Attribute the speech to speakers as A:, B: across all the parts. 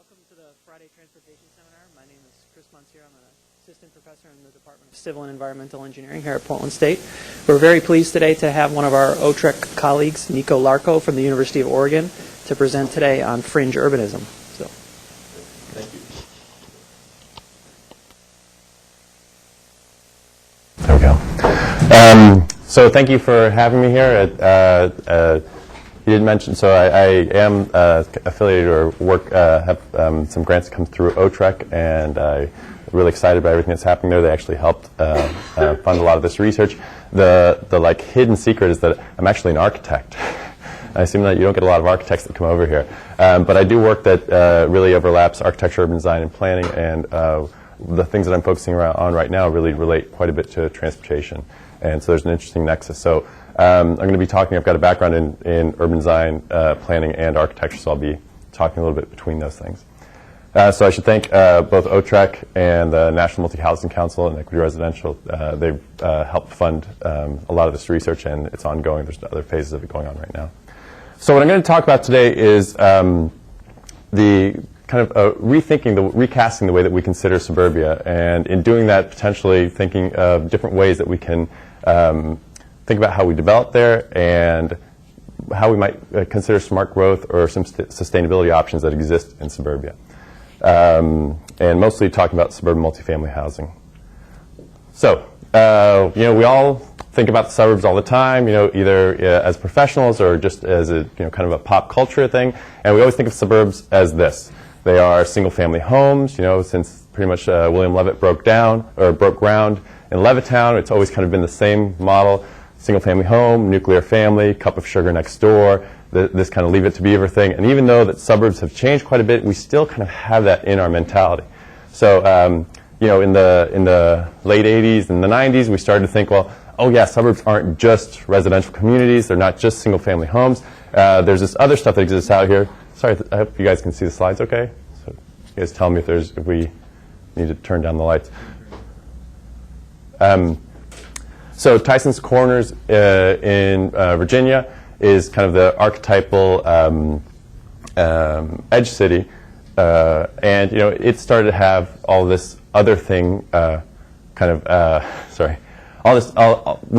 A: Welcome to the Friday Transportation Seminar. My name is Chris Monsieur. I'm an assistant professor in the Department of Civil and Environmental Engineering here at Portland State. We're very pleased today to have one of our OTREC colleagues, Nico Larco from the University of Oregon, to present today on Fringe Urbanism. So,
B: thank you. There we go. So thank you for having me here. You did mention, so I am affiliated or have some grants that come through OTREC, and I'm really excited about everything that's happening there. They actually helped fund a lot of this research. The hidden secret is that I'm actually an architect. I assume that you don't get a lot of architects that come over here. But I do work that really overlaps architecture, urban design, and planning, and the things that I'm focusing on right now really relate quite a bit to transportation. And so there's an interesting nexus. So I'm going to be talking, I've got a background in urban design, planning, and architecture, so I'll be talking a little bit between those things. So I should thank both OTREC and the National Multi-Housing Council and Equity Residential. They've helped fund a lot of this research, and it's ongoing. There's other phases of it going on right now. So what I'm going to talk about today is the kind of recasting the way that we consider suburbia, and in doing that, potentially thinking of different ways that we can think about how we develop there and how we might consider smart growth or some sustainability options that exist in suburbia. And mostly talking about suburban multifamily housing. So, we all think about the suburbs all the time, either as professionals or just as a, kind of a pop culture thing. And we always think of suburbs as this. They are single-family homes, since pretty much William Levitt broke ground in Levittown. It's always kind of been the same model. Single-family home, nuclear family, cup of sugar next door, this kind of leave it to beaver thing. And even though that suburbs have changed quite a bit, we still kind of have that in our mentality. So, in the late 80s and the 90s, we started to think, well, oh yeah, suburbs aren't just residential communities. They're not just single-family homes. There's this other stuff that exists out here. Sorry, I hope you guys can see the slides okay. So you guys tell me if we need to turn down the lights. So Tyson's Corners in Virginia is kind of the archetypal edge city, and it started to have all this other thing, we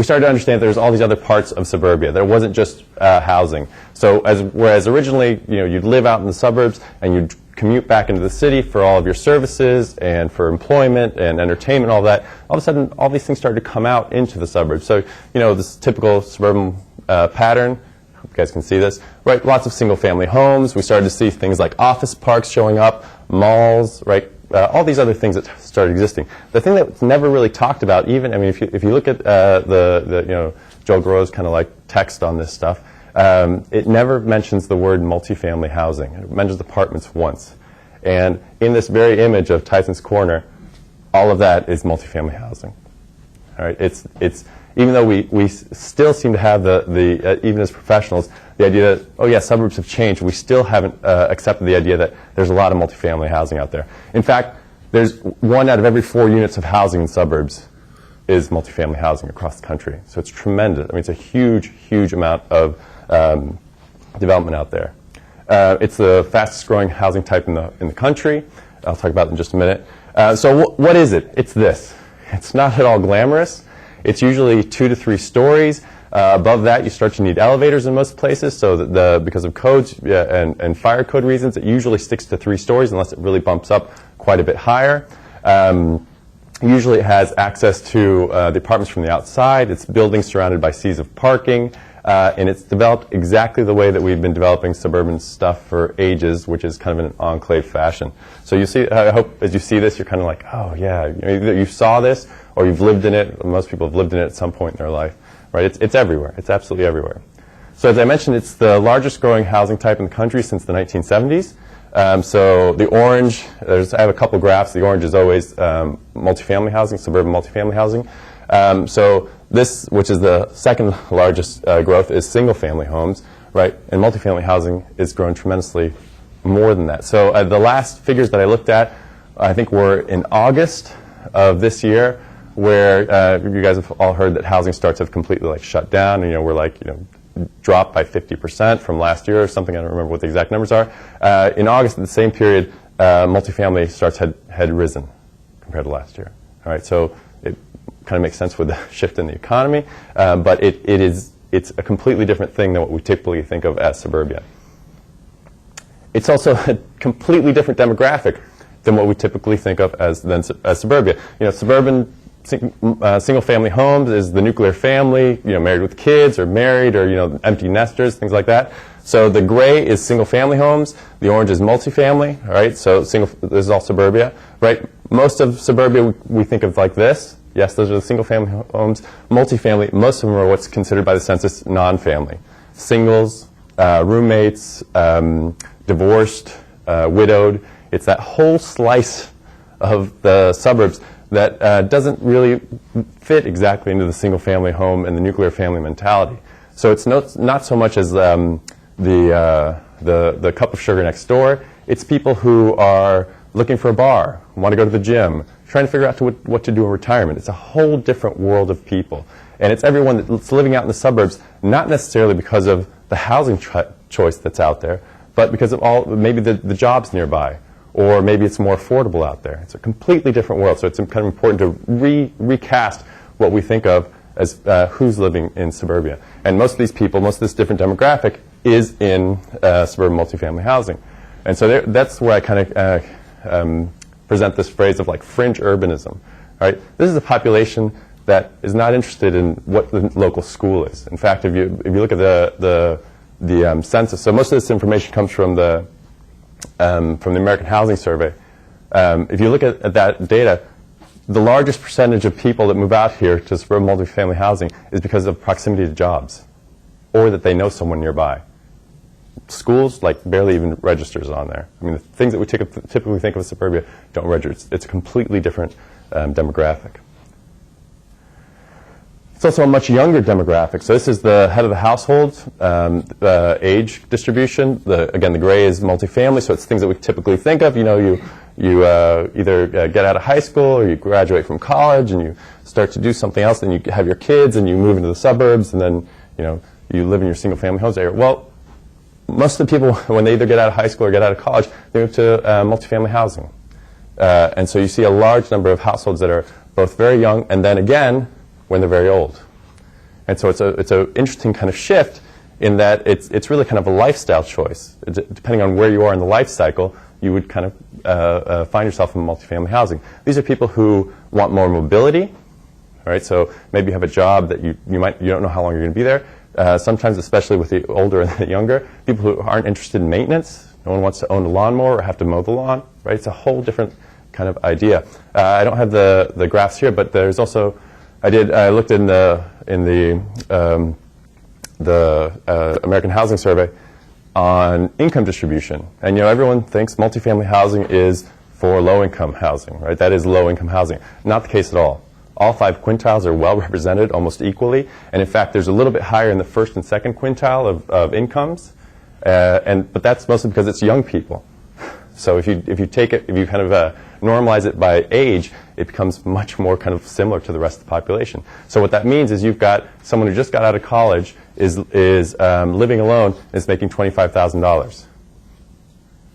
B: started to understand there's all these other parts of suburbia. There wasn't just housing. So whereas originally you'd live out in the suburbs and you'd commute back into the city for all of your services and for employment and entertainment, all that, all of a sudden all these things started to come out into the suburbs. So this typical suburban pattern, I hope you guys can see this, right? Lots of single family homes. We started to see things like office parks showing up, malls, right? All these other things that started existing. The thing that's never really talked about, even, I mean, if you look at Joel Groh's kind of like text on this stuff, it never mentions the word multifamily housing. It mentions apartments once. And in this very image of Tyson's Corner, all of that is multifamily housing. All right, it's even though we still seem to have even as professionals, the idea that, oh yeah, suburbs have changed, we still haven't accepted the idea that there's a lot of multifamily housing out there. In fact, there's 1 out of every 4 units of housing in suburbs is multifamily housing across the country. So it's tremendous. I mean, it's a huge, huge amount of development out there. It's the fastest growing housing type in the country. I'll talk about it in just a minute. So what is it? It's this. It's not at all glamorous. It's usually 2 to 3 stories. Above that, you start to need elevators in most places. So that because of codes and fire code reasons, it usually sticks to 3 stories unless it really bumps up quite a bit higher. Usually it has access to the apartments from the outside. It's buildings surrounded by seas of parking. And it's developed exactly the way that we've been developing suburban stuff for ages, which is kind of in an enclave fashion. So you see, I hope as you see this, you're kind of like, oh yeah, either you saw this or you've lived in it. Most people have lived in it at some point in their life, right? It's everywhere. It's absolutely everywhere. So as I mentioned, it's the largest growing housing type in the country since the 1970s. So the orange, I have a couple graphs. The orange is always multifamily housing, suburban multifamily housing. So this, which is the second largest growth, is single-family homes, right? And multifamily housing is growing tremendously more than that. So the last figures that I looked at, I think, were in August of this year, where you guys have all heard that housing starts have completely shut down, and we're dropped by 50% from last year or something. I don't remember what the exact numbers are. In August, at the same period, multifamily starts had risen compared to last year. All right, so it kind of makes sense with the shift in the economy, but it's a completely different thing than what we typically think of as suburbia. It's also a completely different demographic than what we typically think of as suburbia. You know, suburban single-family homes is the nuclear family, you know, married with kids or married or, you know, empty nesters, things like that. So the gray is single-family homes, the orange is multifamily, all right? So this is all suburbia, right? Most of suburbia we think of like this. Yes, those are the single-family homes. Multifamily, most of them are what's considered by the census non-family. Singles, roommates, divorced, widowed. It's that whole slice of the suburbs that doesn't really fit exactly into the single-family home and the nuclear family mentality. So it's not so much as the cup of sugar next door. It's people who are looking for a bar, want to go to the gym, trying to figure out what to do in retirement. It's a whole different world of people. And it's everyone that's living out in the suburbs, not necessarily because of the housing choice that's out there, but because of maybe the jobs nearby, or maybe it's more affordable out there. It's a completely different world, so it's kind of important to recast what we think of as who's living in suburbia. And most of these people, most of this different demographic is in suburban multifamily housing. And so that's where I kind of present this phrase of like fringe urbanism. Right? This is a population that is not interested in what the local school is. In fact, if you look at the census, so most of this information comes from the American Housing Survey. If you look at that data, the largest percentage of people that move out here to suburban multifamily housing is because of proximity to jobs, or that they know someone nearby. Schools, like, barely even registers on there. I mean, the things that we typically think of as suburbia don't register. It's a completely different demographic. It's also a much younger demographic. So this is the head of the household, age distribution. Again, the gray is multifamily, so it's things that we typically think of. You know, you either get out of high school or you graduate from college and you start to do something else, and you have your kids and you move into the suburbs, and then, you know, you live in your single-family homes area. Well, most of the people, when they either get out of high school or get out of college, they move to multifamily housing. And so you see a large number of households that are both very young and then again when they're very old. And so it's an interesting kind of shift in that it's really kind of a lifestyle choice. Depending on where you are in the life cycle, you would kind of find yourself in multifamily housing. These are people who want more mobility, right? So maybe you have a job that you don't know how long you're going to be there. Sometimes, especially with the older and the younger, people who aren't interested in maintenance. No one wants to own a lawnmower or have to mow the lawn, right? It's a whole different kind of idea. I don't have the graphs here, but there's also I looked in the American Housing Survey on income distribution, and, you know, everyone thinks multifamily housing is for low-income housing, right? That is low-income housing. Not the case at all. All 5 quintiles are well represented, almost equally, and in fact, there's a little bit higher in the first and second quintile of incomes, but that's mostly because it's young people. So if you kind of normalize it by age, it becomes much more kind of similar to the rest of the population. So what that means is you've got someone who just got out of college, is living alone, and is making $25,000.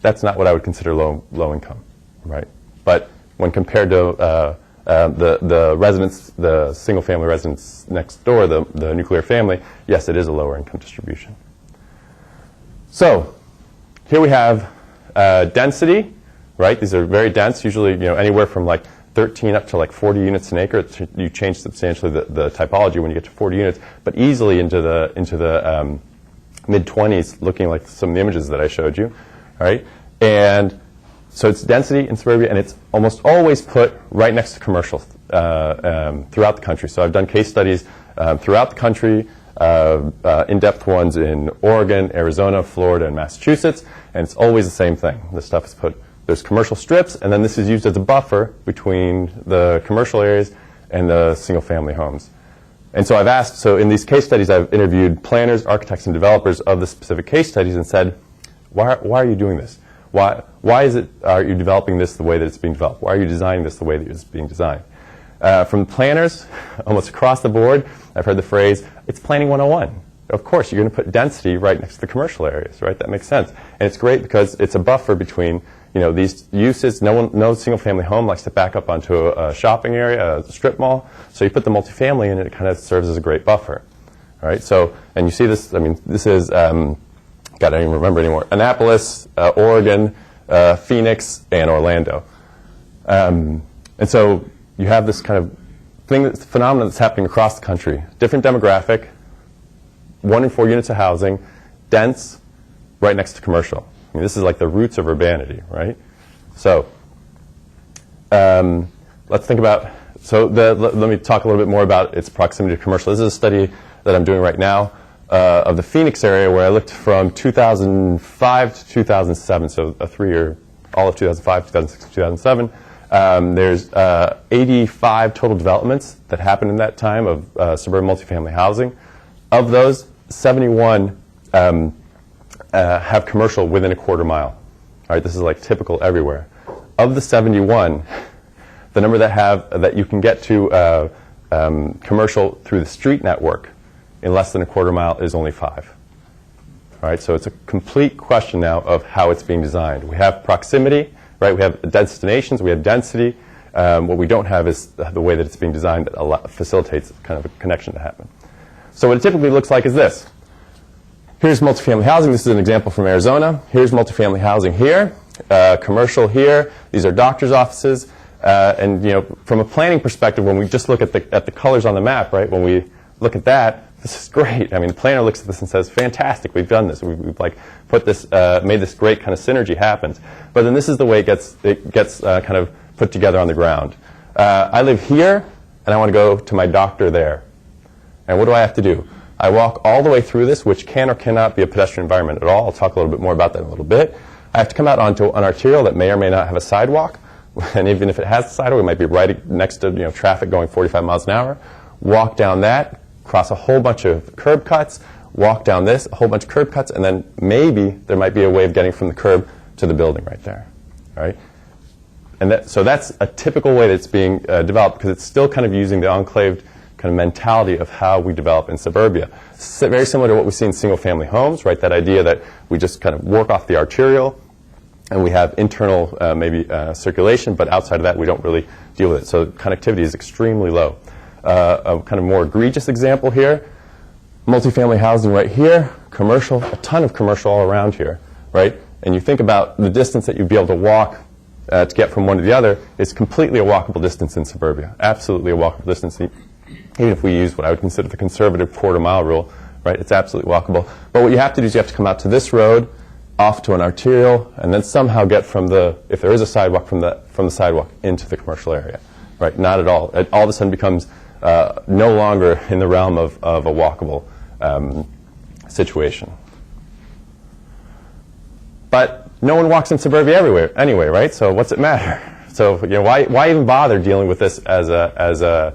B: That's not what I would consider low income, right? But when compared to the residents, the single family residents next door, the nuclear family, yes, it is a lower income distribution. So here we have density, right? These are very dense, usually, you know, anywhere from like 13 up to like 40 units an acre. You change substantially the typology when you get to 40 units, but easily into the mid-20s, looking like some of the images that I showed you, right? And so it's density in suburbia, and it's almost always put right next to commercial throughout the country. So I've done case studies throughout the country, in-depth ones in Oregon, Arizona, Florida, and Massachusetts, and it's always the same thing. This stuff is put, there's commercial strips, and then this is used as a buffer between the commercial areas and the single-family homes. And so so in these case studies, I've interviewed planners, architects, and developers of the specific case studies and said, why are you doing this? Why are you developing this the way that it's being developed? Why are you designing this the way that it's being designed? From planners, almost across the board, I've heard the phrase, it's planning 101. Of course, you're going to put density right next to the commercial areas, right? That makes sense. And it's great because it's a buffer between, these uses, no single-family home likes to back up onto a shopping area, a strip mall. So you put the multifamily in, and it kind of serves as a great buffer. All right. So, and you see this. I mean, this is God, I don't even remember anymore. Annapolis, Oregon, Phoenix, and Orlando. And so you have this kind of phenomenon that's happening across the country. Different demographic, 1 in 4 units of housing, dense, right next to commercial. I mean, this is like the roots of urbanity, right? So let's think about, let me talk a little bit more about its proximity to commercial. This is a study that I'm doing right now of the Phoenix area, where I looked from 2005 to 2007, so a 3-year, all of 2005, 2006, 2007. There's 85 total developments that happened in that time of suburban multifamily housing. Of those, 71 have commercial within a quarter mile. All right, this is like typical everywhere. Of the 71, the number that you can get to commercial through the street network in less than a quarter mile is only 5. All right, so it's a complete question now of how it's being designed. We have proximity, right? We have destinations, we have density. What we don't have is the way that it's being designed that facilitates kind of a connection to happen. So what it typically looks like is this. Here's multifamily housing. This is an example from Arizona. Here's multifamily housing here, commercial here. These are doctors' offices. And from a planning perspective, when we just look at the colors on the map, right? When we look at that, this is great. I mean, the planner looks at this and says, "Fantastic, we've done this. We've like put this, made this great kind of synergy happens." But then this is the way it gets kind of put together on the ground. I live here, and I want to go to my doctor there. And what do I have to do? I walk all the way through this, which can or cannot be a pedestrian environment at all. I'll talk a little bit more about that in a little bit. I have to come out onto an arterial that may or may not have a sidewalk. And even if it has a sidewalk, it might be right next to traffic going 45 miles an hour. Walk down that, cross a whole bunch of curb cuts, walk down this, a whole bunch of curb cuts, and then maybe there might be a way of getting from the curb to the building right there. All right? And so that's a typical way that it's being developed, because it's still kind of using the enclaved kind of mentality of how we develop in suburbia. It's very similar to what we see in single-family homes, right? That idea that we just kind of work off the arterial, and we have internal circulation, but outside of that we don't really deal with it. So connectivity is extremely low. A kind of more egregious example here, multifamily housing right here, commercial, a ton of commercial all around here, right? And you think about the distance that you'd be able to walk to get from one to the other is completely a walkable distance in suburbia, absolutely a walkable distance. Even if we use what I would consider the conservative quarter-mile rule, right, it's absolutely walkable. But what you have to do is you have to come out to this road, off to an arterial, and then somehow get from if there is a sidewalk, from the sidewalk into the commercial area, right? Not at all. It all of a sudden becomes no longer in the realm of a walkable situation. But no one walks in suburbia everywhere anyway, right? So what's it matter? So why even bother dealing with this as a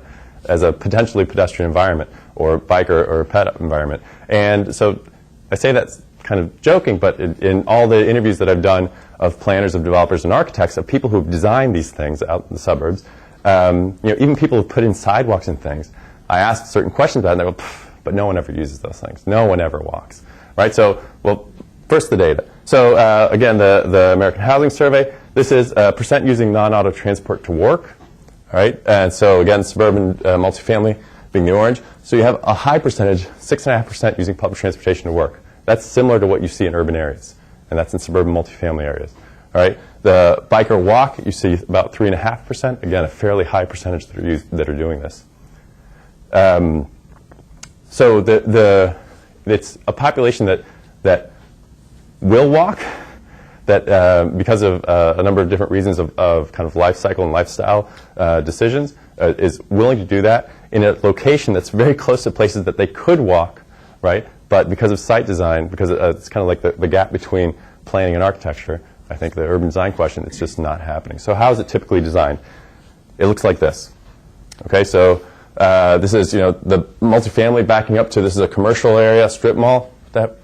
B: potentially pedestrian environment or biker or pet environment? And so I say that's kind of joking, but in all the interviews that I've done of planners, of developers, and architects, of people who've designed these things out in the suburbs, even people who've put in sidewalks and things, I ask certain questions about it, and they go, but no one ever uses those things. No one ever walks, right? So, well, first the data. So again, the American Housing Survey, this is percent using non-auto transport to work. All right, and so again, suburban multifamily being the orange. So you have a high percentage, 6.5% using public transportation to work. That's similar to what you see in urban areas, and that's in suburban multifamily areas. All right, the biker walk, you see about 3.5%. Again, a fairly high percentage that are doing this. So it's a population that will walk, that because of a number of different reasons of kind of life cycle and lifestyle decisions, is willing to do that in a location that's very close to places that they could walk, right? But because of site design, because it's kind of like the gap between planning and architecture, I think the urban design question, it's just not happening. So how is it typically designed? It looks like this. Okay, so this is the multifamily backing up to, this is a commercial area, strip mall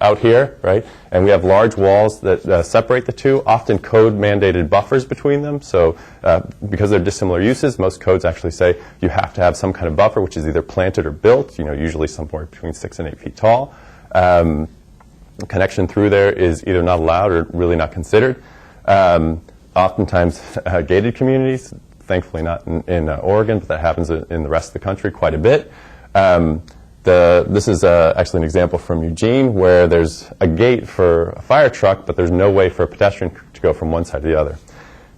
B: out here, right? And we have large walls that separate the two, often code-mandated buffers between them. So because they're dissimilar uses, most codes actually say you have to have some kind of buffer, which is either planted or built, usually somewhere between 6 and 8 feet tall. Connection through there is either not allowed or really not considered. oftentimes gated communities, thankfully not in Oregon, but that happens in the rest of the country quite a bit. This is actually an example from Eugene where there's a gate for a fire truck, but there's no way for a pedestrian to go from one side to the other.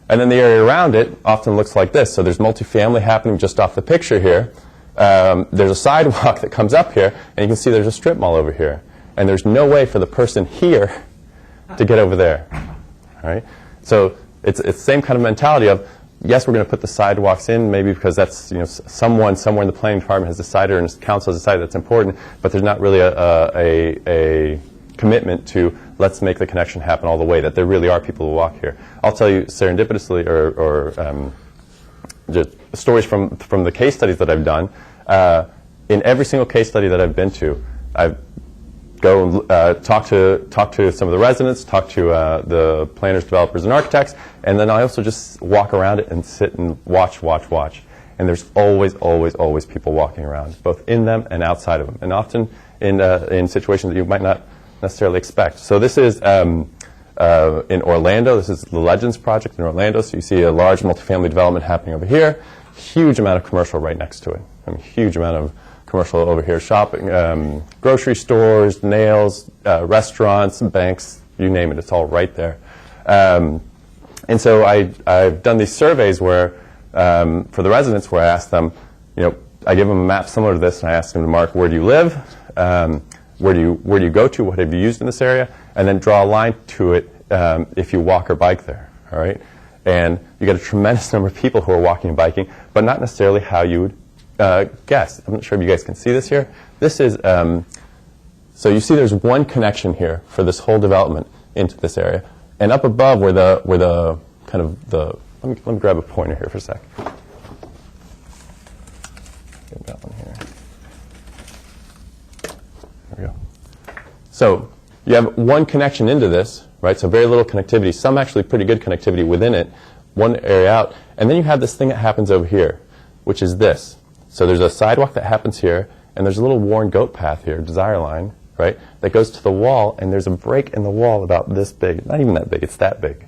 B: And then the area around it often looks like this. So there's multifamily happening just off the picture here. There's a sidewalk that comes up here, and you can see there's a strip mall over here. And there's no way for the person here to get over there. All right? So it's the same kind of mentality of, yes, we're going to put the sidewalks in, maybe because that's, someone somewhere in the planning department has decided, and council has decided that's important, but there's not really a commitment to let's make the connection happen all the way, that there really are people who walk here. I'll tell you serendipitously, or just stories from the case studies that I've done. In every single case study that I've been to, I go talk to some of the residents, talk to the planners, developers, and architects, and then I also just walk around it and sit and watch. And there's always people walking around, both in them and outside of them, and often in situations that you might not necessarily expect. So this is in Orlando. This is the Legends project in Orlando. So you see a large multifamily development happening over here. Huge amount of commercial right next to it. Huge amount of commercial over here. Shopping, grocery stores, nails, restaurants, banks, you name it. It's all right there. And so I've done these surveys where, for the residents, where I ask them, I give them a map similar to this, and I ask them to mark where do you live, where do you go to, what have you used in this area, and then draw a line to it if you walk or bike there. All right, and you get a tremendous number of people who are walking and biking, but not necessarily how you would guess. I'm not sure if you guys can see this here. This is so you see there's one connection here for this whole development into this area, and up above where the kind of the let me grab a pointer here for a sec. Get that one here. There we go. So you have one connection into this, right? So very little connectivity. Some actually pretty good connectivity within it. One area out, and then you have this thing that happens over here, which is this. So there's a sidewalk that happens here, and there's a little worn goat path here, desire line, right, that goes to the wall, and there's a break in the wall about this big. Not even that big, it's that big,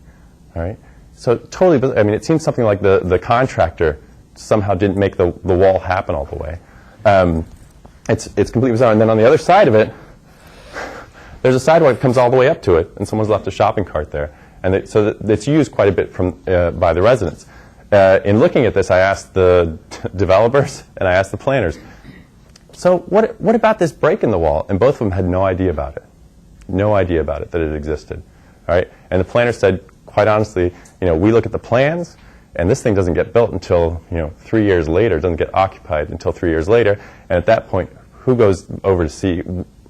B: all right? So totally, I mean, it seems something like the contractor somehow didn't make the wall happen all the way. It's completely bizarre. And then on the other side of it, there's a sidewalk that comes all the way up to it, and someone's left a shopping cart there. And so it's used quite a bit by the residents. In looking at this, I asked the developers and I asked the planners, so what about this break in the wall? And both of them had no idea about it. No idea about it, that it existed. All right? And the planner said, quite honestly, we look at the plans, and this thing doesn't get built until 3 years later. It doesn't get occupied until 3 years later. And at that point, who goes over to see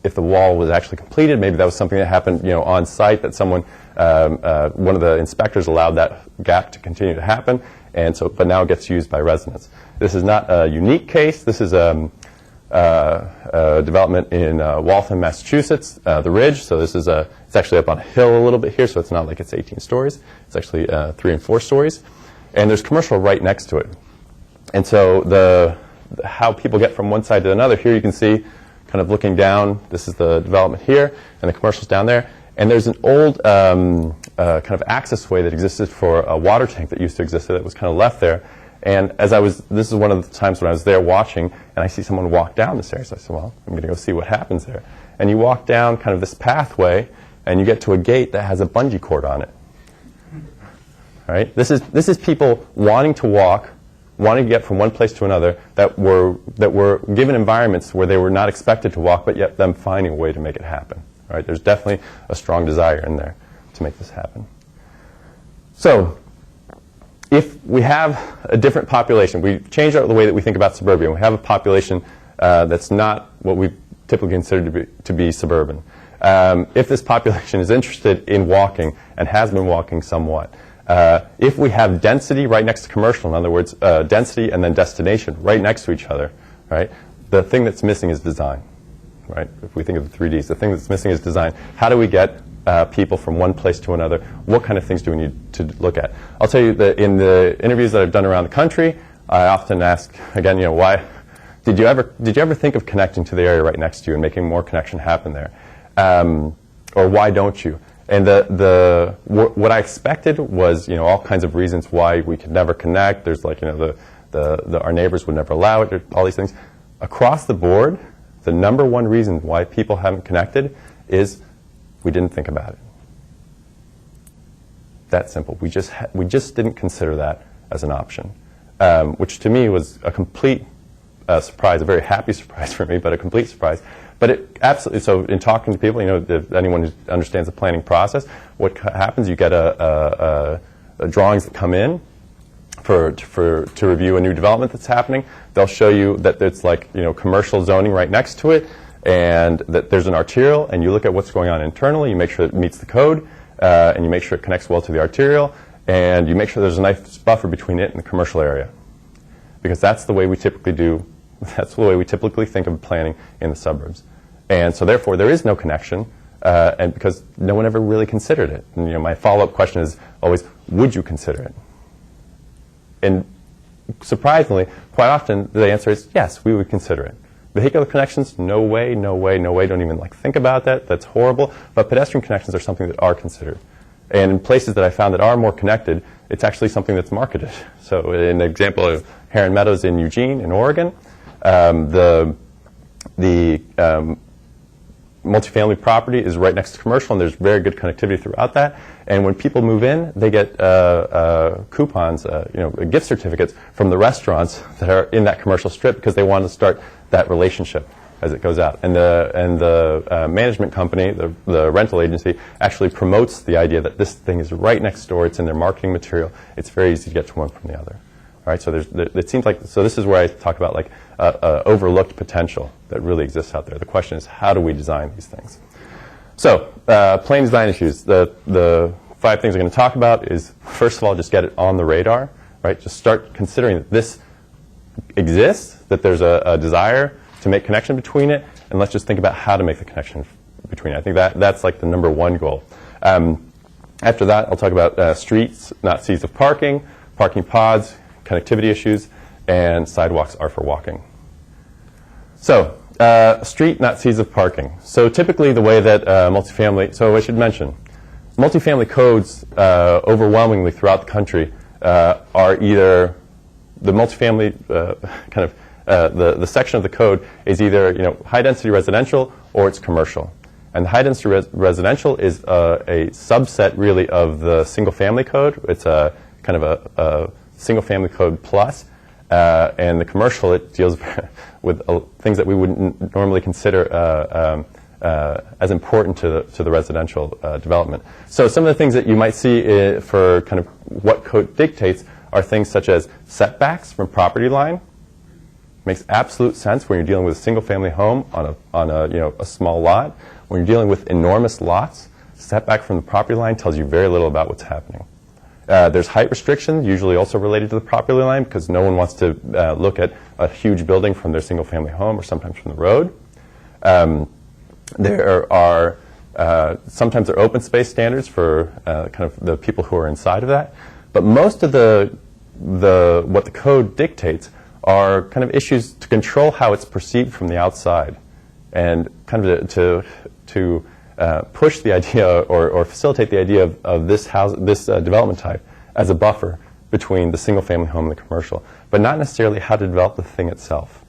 B: if the wall was actually completed? Maybe that was something that happened on site, that someone, one of the inspectors allowed that gap to continue to happen. And so, but now it gets used by residents. This is not a unique case. This is a development in Waltham, Massachusetts, the Ridge. So this is it's actually up on a hill a little bit here, so it's not like it's 18 stories. It's actually 3 and 4 stories. And there's commercial right next to it. And so how people get from one side to another, here you can see, kind of looking down, this is the development here, and the commercial's down there. And there's an old kind of access way that existed for a water tank that used to exist that was kind of left there. And this is one of the times when I was there watching, and I see someone walk down this area. So I said, well, I'm going to go see what happens there. And you walk down kind of this pathway, and you get to a gate that has a bungee cord on it. All right? This is people wanting to walk, wanting to get from one place to another, that were given environments where they were not expected to walk, but yet them finding a way to make it happen. All right? There's definitely a strong desire in there to make this happen. So if we have a different population, we change the way that we think about suburbia, and we have a population that's not what we typically consider to be suburban. If this population is interested in walking and has been walking somewhat, if we have density right next to commercial, in other words, density and then destination right next to each other, right, the thing that's missing is design. Right? If we think of the 3Ds, the thing that's missing is design. How do we get people from one place to another? What kind of things do we need to look at? I'll tell you that in the interviews that I've done around the country, I often ask, again, why did you ever think of connecting to the area right next to you and making more connection happen there? Or why don't you? And what I expected was, all kinds of reasons why we could never connect. There's like, our neighbors would never allow it, all these things. Across the board, the number one reason why people haven't connected is we didn't think about it. That simple. We just didn't consider that as an option, which to me was a complete surprise, a very happy surprise for me, but a complete surprise. But it absolutely, so in talking to people, if anyone who understands the planning process, what happens, you get drawings that come in to review a new development that's happening. They'll show you that it's like, commercial zoning right next to it, and that there's an arterial, and you look at what's going on internally, you make sure it meets the code, and you make sure it connects well to the arterial, and you make sure there's a nice buffer between it and the commercial area. Because that's the way we typically think of planning in the suburbs. And so therefore there is no connection, and because no one ever really considered it. And my follow-up question is always, would you consider it? And surprisingly, quite often the answer is yes, we would consider it. Vehicular connections, no way, no way, no way, don't even think about that, that's horrible. But pedestrian connections are something that are considered. And in places that I found that are more connected, it's actually something that's marketed. So an example of Heron Meadows in Eugene, in Oregon, the multifamily property is right next to commercial, and there's very good connectivity throughout that. And when people move in, they get coupons, gift certificates from the restaurants that are in that commercial strip because they want to start that relationship as it goes out. And the management company, the rental agency, actually promotes the idea that this thing is right next door. It's in their marketing material. It's very easy to get to one from the other. All right, so it seems like, so this is where I talk about like overlooked potential that really exists out there. The question is, how do we design these things? So, plain design issues. The 5 things I'm going to talk about is, first of all, just get it on the radar, right? Just start considering that this exists, that there's a desire to make connection between it, and let's just think about how to make the connection between it. I think that's like the number 1 goal. After that, I'll talk about streets, not seas of parking, parking pods, connectivity issues, and sidewalks are for walking. So, street, not seas of parking. So typically the way that multifamily, so I should mention, multifamily codes overwhelmingly throughout the country are either the multifamily the section of the code is either high density residential or it's commercial. And the high density residential is a subset really of the single family code. It's a kind of a single family code plus. And the commercial, it deals with things that we wouldn't normally consider as important to the residential development. So some of the things that you might see for kind of what code dictates are things such as setbacks from property line. Makes absolute sense when you're dealing with a single-family home on a small lot. When you're dealing with enormous lots, setback from the property line tells you very little about what's happening. There's height restrictions, usually also related to the property line, because no one wants to look at a huge building from their single-family home or sometimes from the road. There are sometimes there are open space standards for kind of the people who are inside of that. But most of what the code dictates are kind of issues to control how it's perceived from the outside, and kind of to push the idea or facilitate the idea of this development type as a buffer between the single-family home and the commercial, but not necessarily how to develop the thing itself.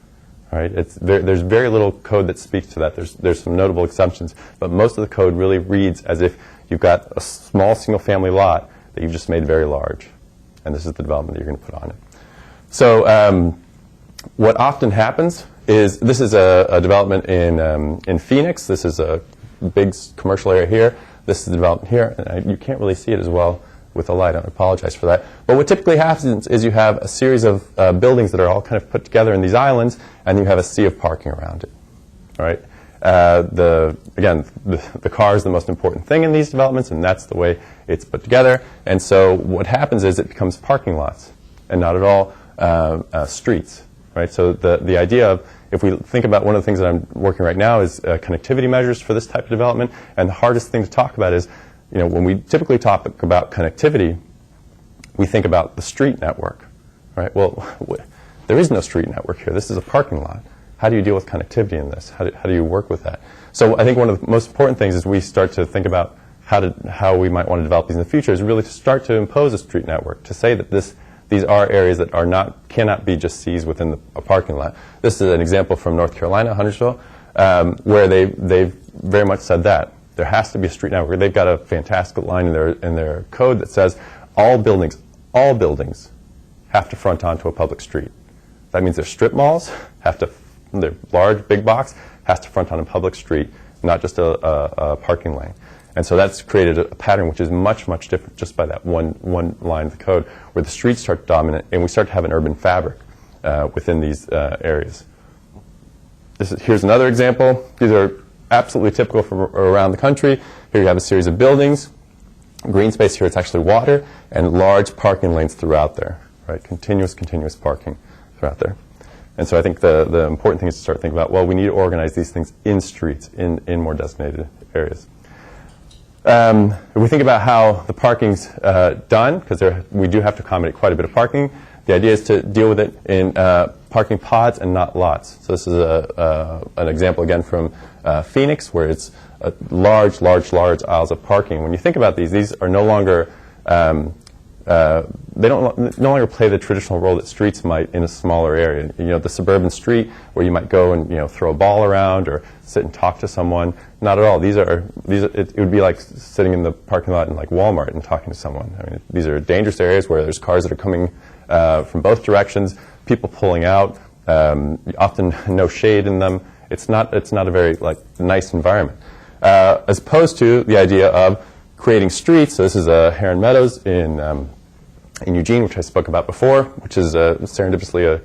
B: Right? There's very little code that speaks to that. There's some notable exceptions, but most of the code really reads as if you've got a small single-family lot that you've just made very large, and this is the development that you're going to put on it. So what often happens is, this is a development in Phoenix. This is a big commercial area here. This is the development here. And you can't really see it as well with the light. I apologize for that. But what typically happens is you have a series of buildings that are all kind of put together in these islands, and you have a sea of parking around it. All right? Again, the car is the most important thing in these developments, and that's the way it's put together. And so what happens is it becomes parking lots and not at all streets. Right? So the idea of, if we think about one of the things that I'm working right now is connectivity measures for this type of development, and the hardest thing to talk about is, when we typically talk about connectivity, we think about the street network. Right? Well, there is no street network here. This is a parking lot. How do you deal with connectivity in this? How do you work with that? So I think one of the most important things is we start to think about how we might want to develop these in the future is really to start to impose a street network, to say that these are areas that cannot be just seized within a parking lot. This is an example from North Carolina, Huntersville, where they've very much said that. There has to be a street network. They've got a fantastic line in their code that says all buildings have to front onto a public street. That means their strip malls their large, big box has to front on a public street, not just a parking lane. And so that's created a pattern which is much, much different just by that one line of the code, where the streets start dominant and we start to have an urban fabric within these areas. Here's another example. These are absolutely typical from around the country. Here you have a series of buildings. Green space here, it's actually water, and large parking lanes throughout there, right? Continuous parking throughout there. And so I think the important thing is to start thinking about, well, we need to organize these things in streets, in more designated areas. If we think about how the parking's done, because we do have to accommodate quite a bit of parking, the idea is to deal with it in parking pods and not lots. So this is an example again from Phoenix, where it's large aisles of parking. When you think about these are no longer they no longer play the traditional role that streets might in a smaller area. You know, the suburban street where you might go and throw a ball around or sit and talk to someone. Not at all. It would be like sitting in the parking lot in like Walmart and talking to someone. I mean, these are dangerous areas where there's cars that are coming from both directions, people pulling out, often no shade in them. It's not a very nice environment. As opposed to the idea of creating streets. So this is Heron Meadows in Eugene, which I spoke about before, which is serendipitously a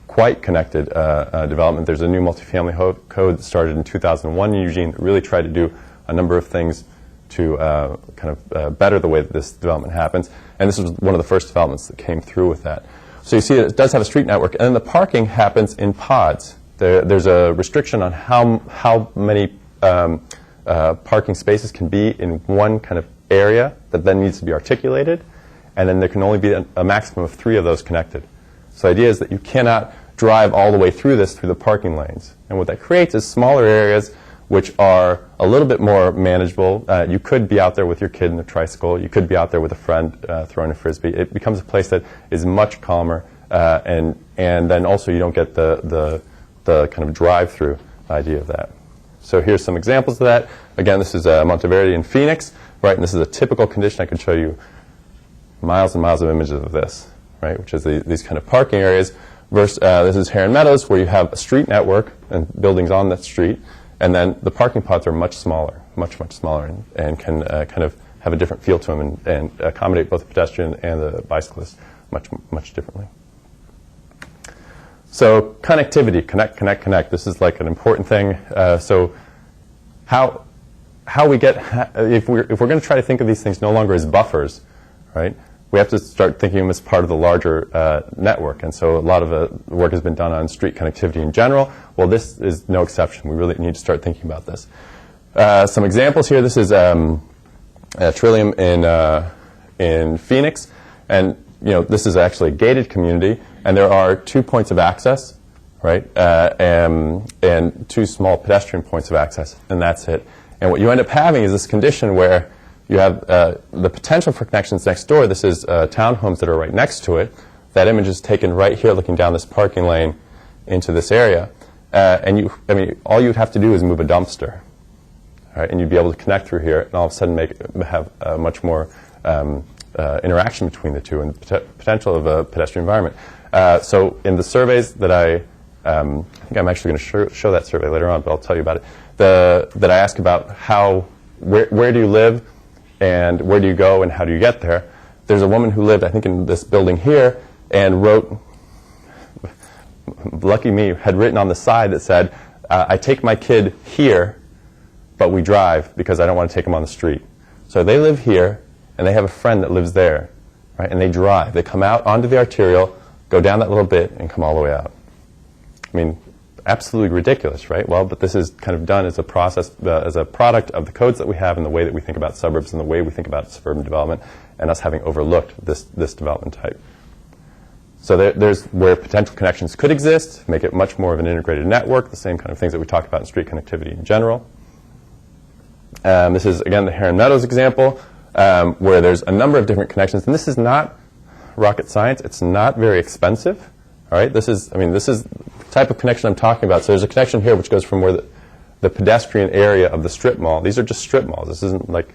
B: quite connected development. There's a new multifamily code that started in 2001 in Eugene that really tried to do a number of things to better the way that this development happens. And this was one of the first developments that came through with that. So you see it does have a street network, and then the parking happens in pods. There's a restriction on how many parking spaces can be in one kind of area that then needs to be articulated, and then there can only be a maximum of 3 of those connected. So the idea is that you cannot drive all the way through the parking lanes. And what that creates is smaller areas which are a little bit more manageable. You could be out there with your kid in a tricycle. You could be out there with a friend throwing a frisbee. It becomes a place that is much calmer, and then also you don't get the kind of drive-through idea of that. So here's some examples of that. Again, this is Monteverde in Phoenix, right? And this is a typical condition. I could show you miles and miles of images of this, right? Which is these kind of parking areas. Versus, this is Heron Meadows, where you have a street network and buildings on that street, and then the parking pods are much smaller, much smaller, and can kind of have a different feel to them and accommodate both the pedestrian and the bicyclist much differently. So connectivity, connect. This is like an important thing. So how we get, if we're going to try to think of these things no longer as buffers, right? We have to start thinking of them as part of the larger network. And so a lot of work has been done on street connectivity in general. Well, this is no exception. We really need to start thinking about this. Some examples here. This is Trillium in Phoenix, and this is actually a gated community. And there are 2 points of access, right, and 2 small pedestrian points of access, and that's it. And what you end up having is this condition where you have the potential for connections next door. This is townhomes that are right next to it. That image is taken right here, looking down this parking lane into this area. And all you'd have to do is move a dumpster, right, and you'd be able to connect through here, and all of a sudden have much more interaction between the two and the potential of a pedestrian environment. So in the surveys that I think I'm actually going to show that survey later on, but I'll tell you about it, that I ask about where do you live and where do you go and how do you get there. There's a woman who lived, I think, in this building here and wrote, lucky me, had written on the side that said, I take my kid here, but we drive because I don't want to take him on the street. So they live here and they have a friend that lives there, right? And they drive. They come out onto the arterial, go down that little bit, and come all the way out. I mean, absolutely ridiculous, right? Well, but this is kind of done as a process, as a product of the codes that we have and the way that we think about suburbs and the way we think about suburban development, and us having overlooked this development type. So there's where potential connections could exist, make it much more of an integrated network, the same kind of things that we talk about in street connectivity in general. This is, again, the Heron Meadows example, where there's a number of different connections. And this is not rocket science. It's not very expensive. All right? This is the type of connection I'm talking about. So there's a connection here which goes from where the pedestrian area of the strip mall. These are just strip malls. This isn't like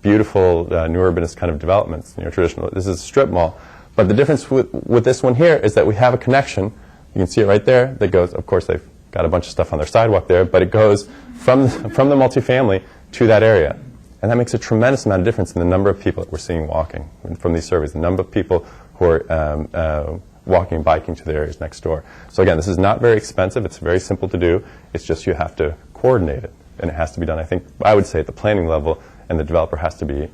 B: beautiful new urbanist kind of developments, traditional. This is a strip mall. But the difference with this one here is that we have a connection. You can see it right there. That goes, of course, they've got a bunch of stuff on their sidewalk there, but it goes from the multifamily to that area. And that makes a tremendous amount of difference in the number of people that we're seeing walking from these surveys, the number of people who are walking and biking to the areas next door. So again, this is not very expensive. It's very simple to do. It's just you have to coordinate it. And it has to be done, I would say, at the planning level, and the developer has to be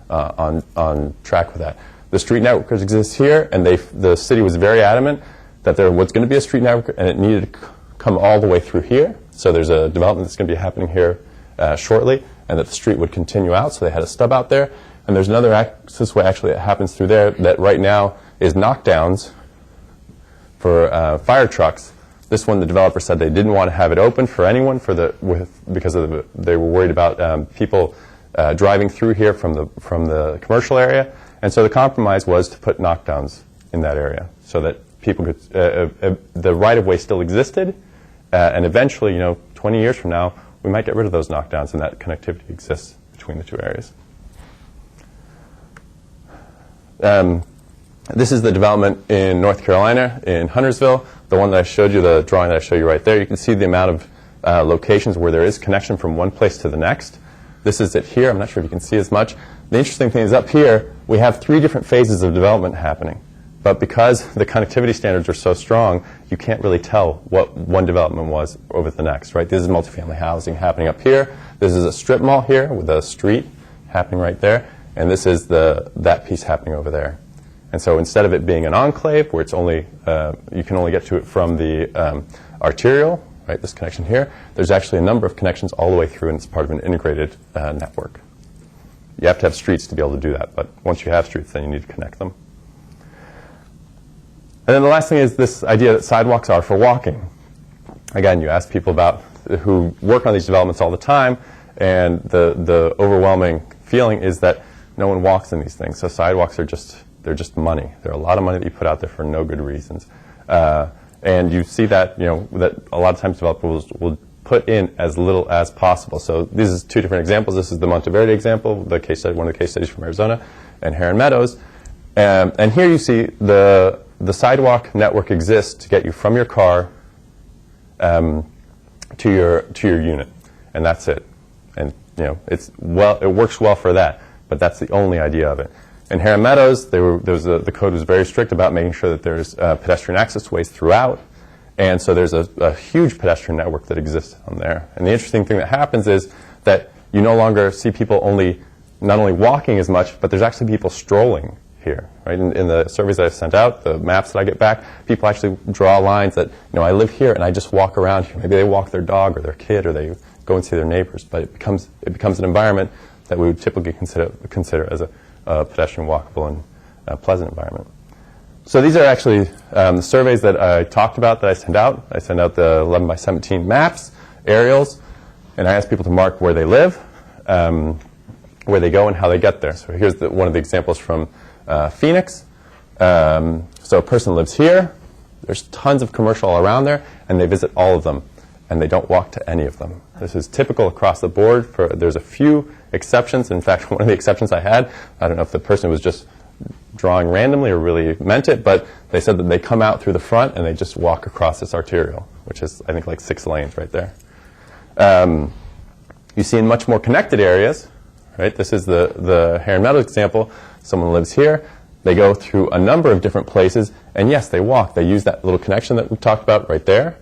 B: on track with that. The street network exists here, and the city was very adamant that there was going to be a street network, and it needed to come all the way through here. So there's a development that's going to be happening here shortly, and that the street would continue out, so they had a stub out there. And there's another access way actually that happens through there that right now is knockdowns for fire trucks. This one, the developer said they didn't want to have it open for anyone because they were worried about people driving through here from the commercial area. And so the compromise was to put knockdowns in that area so that people could, the right-of-way still existed, and eventually, 20 years from now, we might get rid of those knockdowns, and that connectivity exists between the two areas. This is the development in North Carolina, in Huntersville. The one that I showed you, the drawing that I showed you right there, you can see the amount of locations where there is connection from one place to the next. This is it here. I'm not sure if you can see as much. The interesting thing is up here, we have 3 different phases of development happening. But because the connectivity standards are so strong, you can't really tell what one development was over the next, right? This is multifamily housing happening up here. This is a strip mall here with a street happening right there. And this is that piece happening over there. And so instead of it being an enclave where it's only, you can only get to it from the arterial, right, this connection here, there's actually a number of connections all the way through, and it's part of an integrated network. You have to have streets to be able to do that, but once you have streets, then you need to connect them. And then the last thing is this idea that sidewalks are for walking. Again, you ask people who work on these developments all the time, and the overwhelming feeling is that no one walks in these things. So sidewalks are they're just money. They're a lot of money that you put out there for no good reasons. And you see that, that a lot of times developers will put in as little as possible. So these are 2 different examples. This is the Monteverde example, one of the case studies from Arizona, and Heron Meadows. And here you see the sidewalk network exists to get you from your car to your unit, and that's it. And it works well for that, but that's the only idea of it. In Heron Meadows, the code was very strict about making sure that there's pedestrian access ways throughout, and so there's a huge pedestrian network that exists on there. And the interesting thing that happens is that you no longer see people not only walking as much, but there's actually people strolling here. Right? In the surveys that I've sent out, the maps that I get back, people actually draw lines that, I live here and I just walk around here. Maybe they walk their dog or their kid, or they go and see their neighbors, but it becomes an environment that we would typically consider as a pedestrian, walkable, and pleasant environment. So these are actually the surveys that I talked about that I send out. I send out the 11 by 17 maps, aerials, and I ask people to mark where they live, where they go, and how they get there. So here's one of the examples from Phoenix. So a person lives here. There's tons of commercial all around there, and they visit all of them, and they don't walk to any of them. This is typical across the board. There's a few exceptions. In fact, one of the exceptions I had, I don't know if the person was just drawing randomly or really meant it, but they said that they come out through the front and they just walk across this arterial, which is, I think, like 6 lanes right there. You see in much more connected areas, right? This is the Heron Meadows example. Someone lives here. They go through a number of different places, and yes, they walk. They use that little connection that we talked about right there,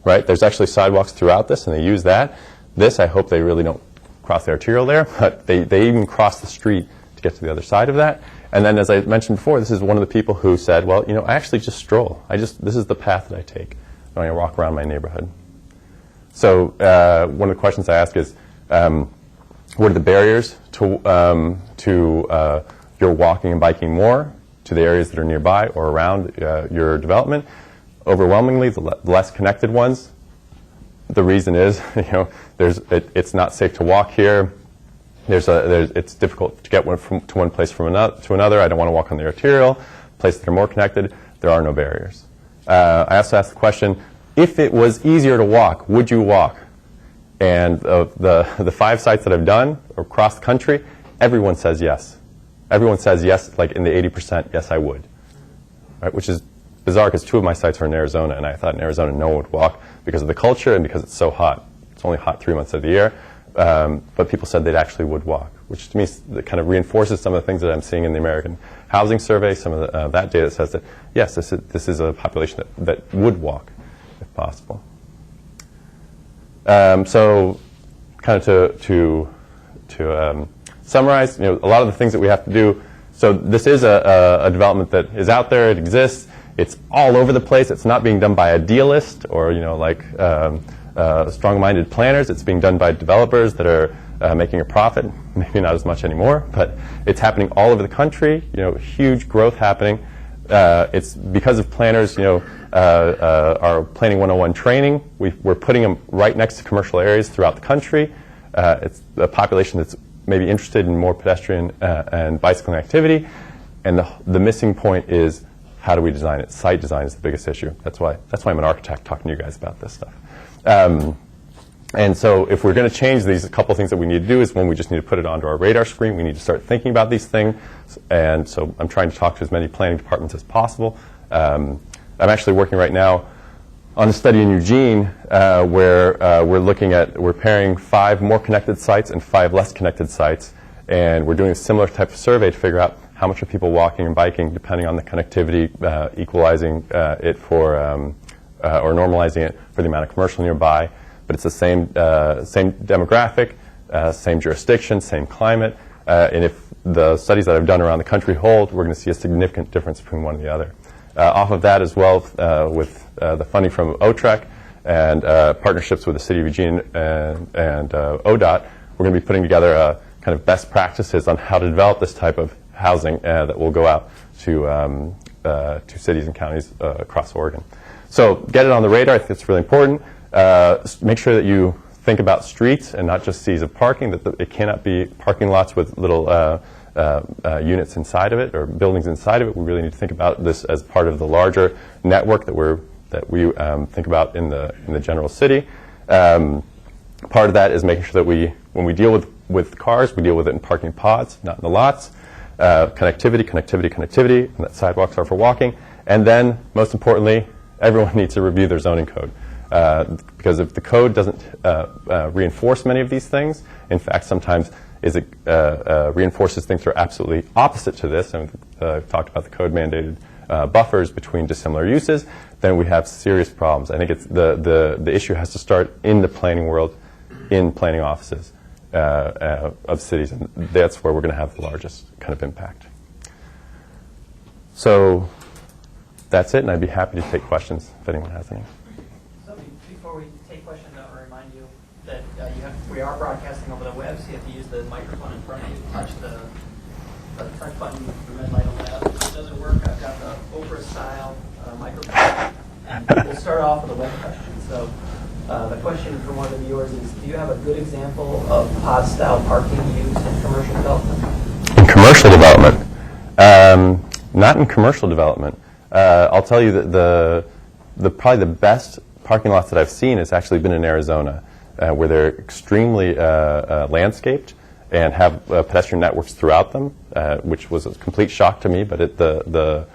B: right? There's actually sidewalks throughout this, and they use that. This, I hope they really don't cross the arterial there, but they even cross the street to get to the other side of that. And then, as I mentioned before, this is one of the people who said, well, I actually just stroll. This is the path that I take when I walk around my neighborhood. So one of the questions I ask is, what are the barriers to your walking and biking more to the areas that are nearby or around your development? Overwhelmingly, the less connected ones, the reason is, it's not safe to walk here. It's difficult to get to one place to another. I don't want to walk on the arterial. Places that are more connected, there are no barriers. I also asked the question, if it was easier to walk, would you walk? And the 5 sites that I've done across the country, everyone says yes. Everyone says yes, like in the 80%, yes, I would. Right? Which is bizarre because 2 of my sites are in Arizona, and I thought in Arizona no one would walk because of the culture and because it's so hot. It's only hot 3 months of the year. But people said they actually would walk, which to me kind of reinforces some of the things that I'm seeing in the American Housing Survey, some of that data that says that, yes, this is a population that would walk if possible. So kind of to summarize, a lot of the things that we have to do. So this is a development that is out there. It exists. It's all over the place. It's not being done by idealists or strong-minded planners. It's being done by developers that are making a profit. Maybe not as much anymore, but it's happening all over the country. Huge growth happening. It's because of planners. Our Planning 101 training. We're putting them right next to commercial areas throughout the country. It's a population that's maybe interested in more pedestrian and bicycling activity. And the missing point is, how do we design it? Site design is the biggest issue. That's why I'm an architect talking to you guys about this stuff. And so if we're going to change these, a couple things that we need to do is, one, we just need to put it onto our radar screen. We need to start thinking about these things. And so I'm trying to talk to as many planning departments as possible. I'm actually working right now on a study in Eugene where we're pairing 5 more connected sites and 5 less connected sites. And we're doing a similar type of survey to figure out how much are people walking and biking depending on the connectivity, equalizing it for, or normalizing it for the amount of commercial nearby. But it's the same demographic, same jurisdiction, same climate. And if the studies that I've done around the country hold, we're going to see a significant difference between one and the other. Off of that as well, with the funding from OTREC and partnerships with the City of Eugene and ODOT, we're going to be putting together kind of best practices on how to develop this type of housing that will go out to cities and counties across Oregon. So get it on the radar. I think it's really important. Make sure that you think about streets and not just seas of parking, that it cannot be parking lots with little units inside of it or buildings inside of it. We really need to think about this as part of the larger network that we think about in the general city. Part of that is making sure that when we deal with cars, we deal with it in parking pods, not in the lots. Connectivity, and that sidewalks are for walking. And then, most importantly, everyone needs to review their zoning code. Because if the code doesn't reinforce many of these things, in fact, sometimes it reinforces things that are absolutely opposite to this, and I've talked about the code mandated buffers between dissimilar uses, then we have serious problems. I think it's the issue has to start in the planning world, in planning offices of cities, and that's where we're going to have the largest kind of impact. So that's it, and I'd be happy to take questions if anyone has any.
A: Before we take questions, I want to remind you that we are broadcasting over the web, so you have to use the microphone in front of you to touch the touch button, the red light on that. If it doesn't work, I've got the Oprah-style microphone. And we'll start off with a web question. So the question from one of the viewers is, do you have a good example of pod-style parking used in commercial development?
B: In commercial development? Not in commercial development. I'll tell you that probably the best parking lots that I've seen has actually been in Arizona, where they're extremely landscaped and have pedestrian networks throughout them, which was a complete shock to me. But the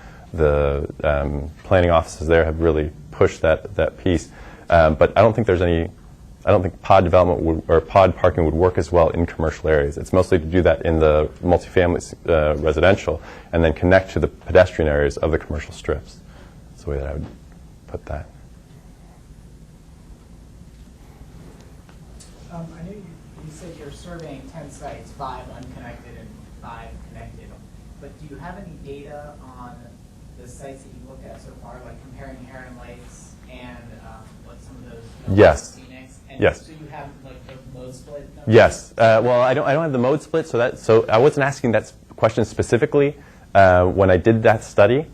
B: planning offices there have really pushed that piece. But I don't think I don't think pod development or pod parking would work as well in commercial areas. It's mostly to do that in the multifamily residential and then connect to the pedestrian areas of the commercial strips. That's the way that I would put that.
C: I know you said you're surveying 10 sites, 5 unconnected and 5 connected. But do you have any data on the sites that you looked at so far, like comparing Heron Lakes and what some of those?
B: Yes.
C: Phoenix? And
B: yes.
C: So you have like the mode split numbers?
B: Yes. Well, I don't have the mode split, so I wasn't asking that question specifically when I did that study.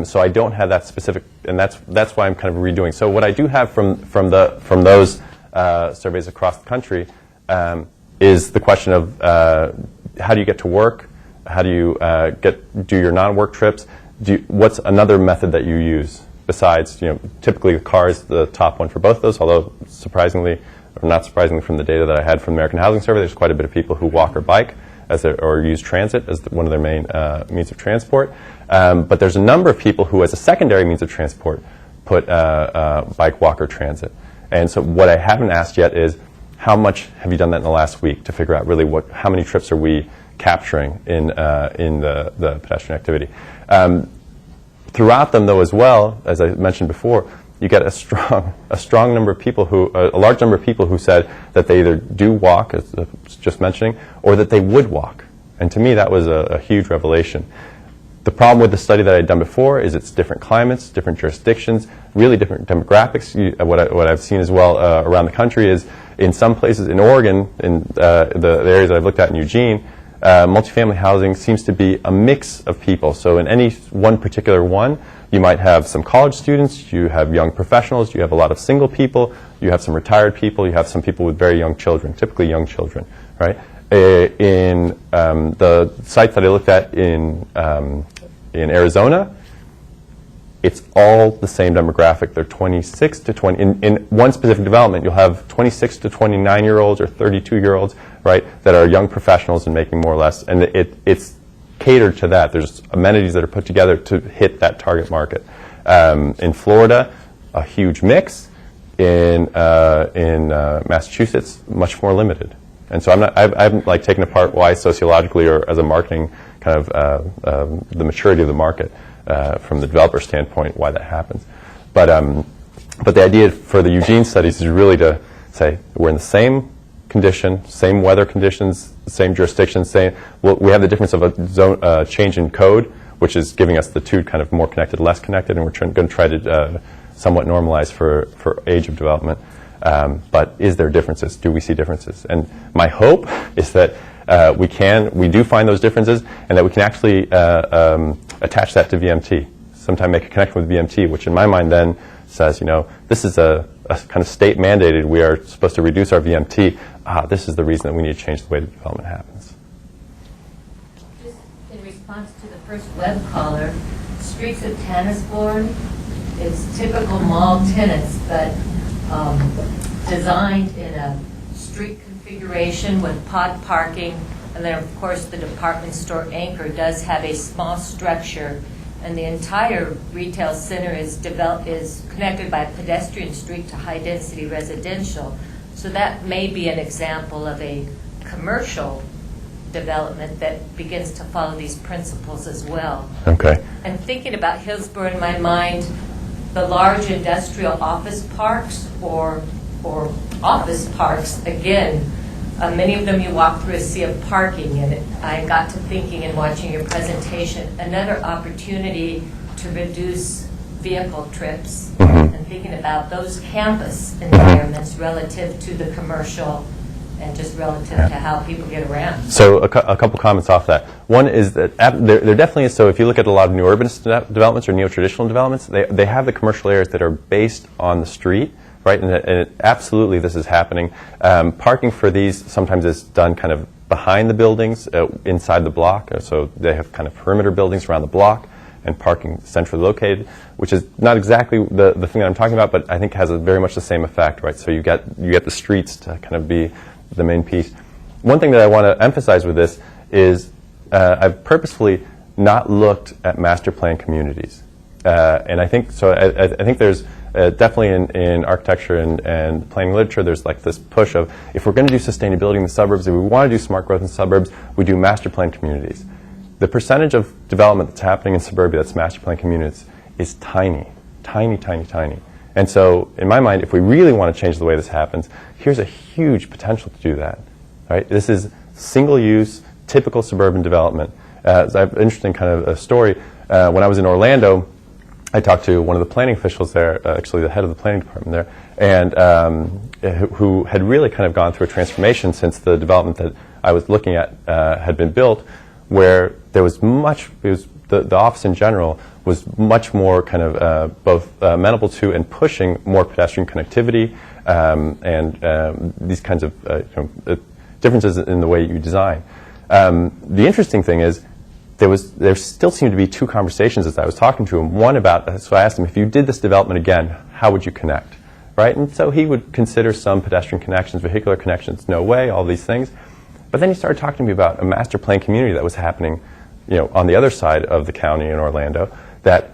B: So I don't have that specific, and that's why I'm kind of redoing. So what I do have from those surveys across the country is the question of how do you get to work? How do you do your non-work trips? What's another method that you use besides, typically the car is the top one for both of those, although surprisingly, or not surprisingly from the data that I had from the American Housing Survey, there's quite a bit of people who walk or bike or use transit as one of their main means of transport. But there's a number of people who, as a secondary means of transport, put bike, walk, or transit. And so what I haven't asked yet is, how much have you done that in the last week to figure out really how many trips are we capturing in the pedestrian activity. Throughout them, though, as well, as I mentioned before, you get a strong number of people a large number of people who said that they either do walk, as I was just mentioning, or that they would walk. And to me, that was a huge revelation. The problem with the study that I had done before is it's different climates, different jurisdictions, really different demographics. What I've seen as well around the country is in some places in Oregon, in the areas that I've looked at in Eugene, multifamily housing seems to be a mix of people. So in any one particular one, you might have some college students, you have young professionals, you have a lot of single people, you have some retired people, you have some people with very young children, typically young children, right? In the sites that I looked at in Arizona, it's all the same demographic. They're 26 to 20. In one specific development, you'll have 26 to 29-year-olds or 32-year-olds, right, that are young professionals and making more or less. And it's catered to that. There's amenities that are put together to hit that target market. In Florida, a huge mix. In Massachusetts, much more limited. And so I haven't taken apart why sociologically or as a marketing kind of the maturity of the market from the developer standpoint, why that happens. But the idea for the Eugene studies is really to say we're in the same condition, same weather conditions, same jurisdictions, we have the difference of a zone change in code, which is giving us the two kind of more connected, less connected, and we're going to try to somewhat normalize for age of development. But is there differences? Do we see differences? And my hope is that we do find those differences, and that we can actually attach that to VMT. Sometime make a connection with VMT, which in my mind then says, this is a kind of state mandated. We are supposed to reduce our VMT. This is the reason that we need to change the way the development happens.
D: Just in response to the first web caller, streets of Tannisbourne is typical mall tenants, but designed in a street configuration with pod parking, and then of course the department store anchor does have a small structure, and the entire retail center is connected by a pedestrian street to high density residential. So that may be an example of a commercial development that begins to follow these principles as well.
B: Okay.
D: I'm thinking about Hillsborough in my mind, the large industrial office parks or office parks, again, many of them you walk through a sea of parking, and I got to thinking in watching your presentation, another opportunity to reduce vehicle trips, and thinking about those campus environments relative to the commercial and just relative to how people get around.
B: So a couple comments off that. One is that there definitely is, so if you look at a lot of new urbanist developments or neo-traditional developments, they have the commercial areas that are based on the street, right? And absolutely this is happening. Parking for these sometimes is done kind of behind the buildings, inside the block. So they have kind of perimeter buildings around the block and parking centrally located, which is not exactly the thing that I'm talking about, but I think has very much the same effect, right? So you get the streets to kind of be the main piece. One thing that I want to emphasize with this is I've purposefully not looked at master plan communities. And I think so. I think there's definitely in architecture and planning literature, there's like this push of if we're going to do sustainability in the suburbs, if we want to do smart growth in the suburbs, we do master plan communities. The percentage of development that's happening in suburbia that's master plan communities is tiny, tiny, tiny, tiny. And so, in my mind, if we really want to change the way this happens, here's a huge potential to do that. Right? This is single-use, typical suburban development. I have an interesting kind of a story. When I was in Orlando, I talked to one of the planning officials there, actually the head of the planning department there, and who had really kind of gone through a transformation since the development that I was looking at had been built, where there was it was the office in general was much more kind of both amenable to and pushing more pedestrian connectivity and these kinds of differences in the way you design. The interesting thing is there still seemed to be two conversations as I was talking to him. One about, so I asked him, if you did this development again, how would you connect? Right? And so he would consider some pedestrian connections, vehicular connections, no way, all these things. But then he started talking to me about a master plan community that was happening, on the other side of the county in Orlando, that,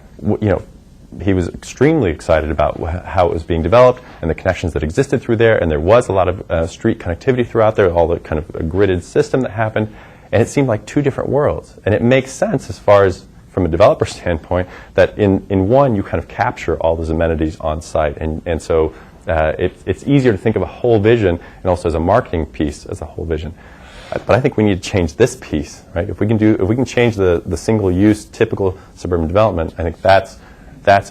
B: he was extremely excited about how it was being developed and the connections that existed through there. And there was a lot of street connectivity throughout there, all the kind of a gridded system that happened. And it seemed like two different worlds. And it makes sense as far as from a developer standpoint that in one you kind of capture all those amenities on site. And so it's easier to think of a whole vision and also as a marketing piece as a whole vision. But I think we need to change this piece, right? If we can change the single use typical suburban development, I think that's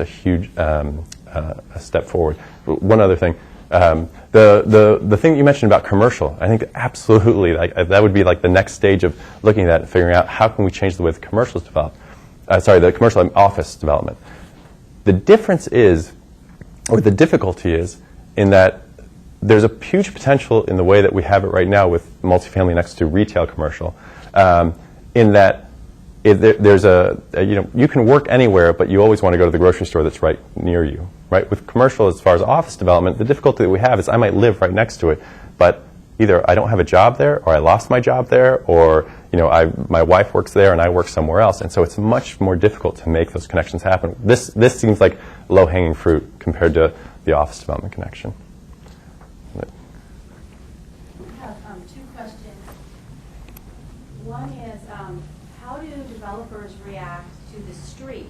B: a huge a step forward. One other thing. The thing you mentioned about commercial, I think absolutely that would be like the next stage of looking at that and figuring out how can we change the way the commercial is developed. The commercial office development. The difference is, or the difficulty is, in that there's a huge potential in the way that we have it right now with multifamily next to retail commercial, in that there's you can work anywhere, but you always want to go to the grocery store that's right near you. Right? With commercial, as far as office development, the difficulty that we have is I might live right next to it, but either I don't have a job there, or I lost my job there, or my wife works there and I work somewhere else, and so it's much more difficult to make those connections happen. This seems like low-hanging fruit compared to the office development connection.
E: I have two questions. One is, how do developers react to the street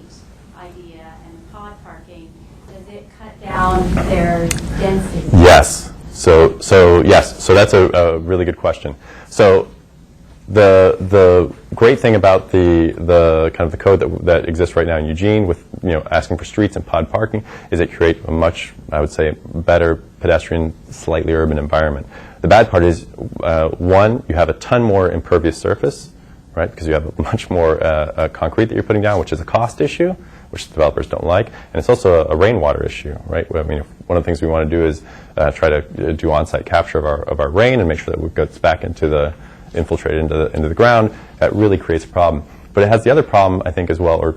E: idea and pod parking? Does it cut down their density?
B: Yes. So yes. So that's a really good question. So the great thing about the kind of the code that exists right now in Eugene with asking for streets and pod parking is it creates a much, I would say, better pedestrian, slightly urban environment. The bad part is one, you have a ton more impervious surface, right? Because you have much more concrete that you're putting down, which is a cost issue, which developers don't like, and it's also a rainwater issue, right? I mean, one of the things we want to do is try to do on-site capture of our rain and make sure that it gets back infiltrated into the ground. That really creates a problem. But it has the other problem, I think, as well, or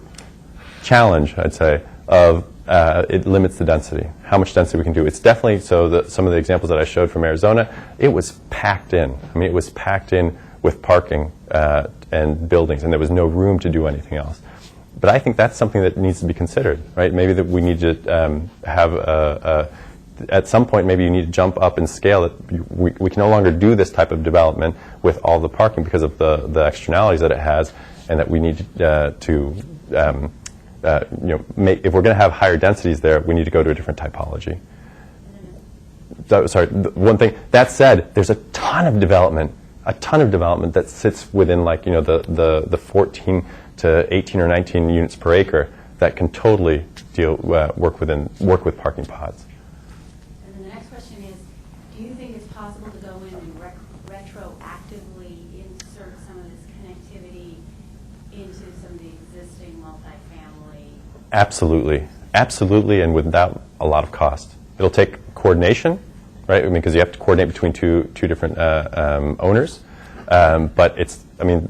B: challenge, I'd say, of it limits the density, how much density we can do. It's definitely, so some of the examples that I showed from Arizona, it was packed in. I mean, it was packed in with parking and buildings, and there was no room to do anything else. But I think that's something that needs to be considered, right? Maybe that we need to have at some point, maybe you need to jump up and scale it. We can no longer do this type of development with all the parking because of the externalities that it has, and that we need to if we're going to have higher densities there, we need to go to a different typology. One thing. That said, there's a ton of development that sits within the 14 to 18 or 19 units per acre that can totally work with parking pods.
E: And then the next question is, do you think it's possible to go in and retroactively insert some of this connectivity into some of the existing multifamily? Absolutely, and without
B: a lot of cost. It'll take coordination, right? I mean, because you have to coordinate between two different owners. But